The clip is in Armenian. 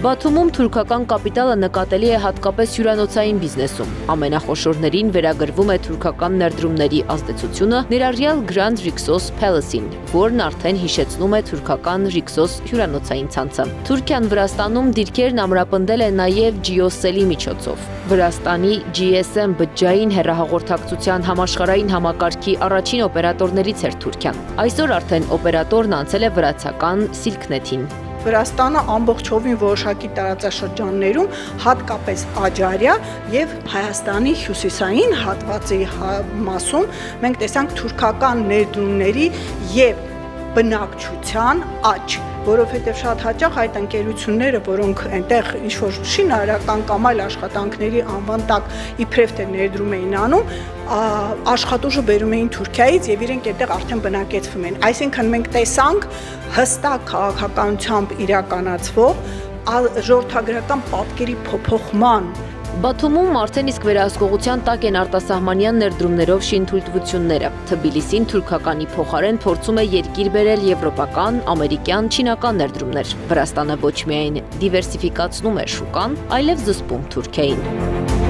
Բաթումում թուրքական կապիտալը նկատելի է հատկապես հյուրանոցային բիզնեսում։ Ամենախոշորներին վերագրվում է թուրքական ներդրումների ազդեցությունը, ներառյալ Grand Rixos Palace-ին, որն արդեն հիշեցնում է թուրքական Rixos հյուրանոցային ցանցը։ Թուրքիան Վրաստանում դիրքերն ամրապնդել է նաև GeoCell-ի միջոցով։ Վրաստանի GSM բջջային հեռահաղորդակցության համաշխարհային համակարգի առաջին օպերատորներից էր Թուրքիան։ Այսօր արդեն օպերատորն անցել է վրացական Silknet-ին։ Վրաստանը ամբողջովին որոշակի տարածաշրջաններում, հատկապես Աջարիա եւ Հայաստանի հյուսիսային հատվածի մասում մենք տեսանք թուրքական ներդրումների եւ բնակչության աճ, որովհետև շատ հաճախ այդ ընկերությունները, որոնք այնտեղ ինչ-որ շինարարական կամ այլ աշխատանքների անվան տակ իբրև թե ներդրում էին անում, աշխատուժը բերում էին Թուրքիայից եւ իրենք այդտեղ արդեն բնակեցվում են։ Այսինքն մենք տեսանք հստակ քաղաքականությամբ իրականացվող ժողովրդագրական պատկերի փոփոխման։ Բաթումում արդեն իսկ վերահսկողության տակ են արտասահմանյան ներդրումներով շինթույլտվությունները։ Թբիլիսին թուրքականի փոխարեն փորձում է երկիր բերել եվրոպական, ամերիկյան, չինական ներդրումներ։ Վրաստանը ոչ միայն դիվերսիֆիկացնում է շուկան, այլև զսպում Թուրքիային։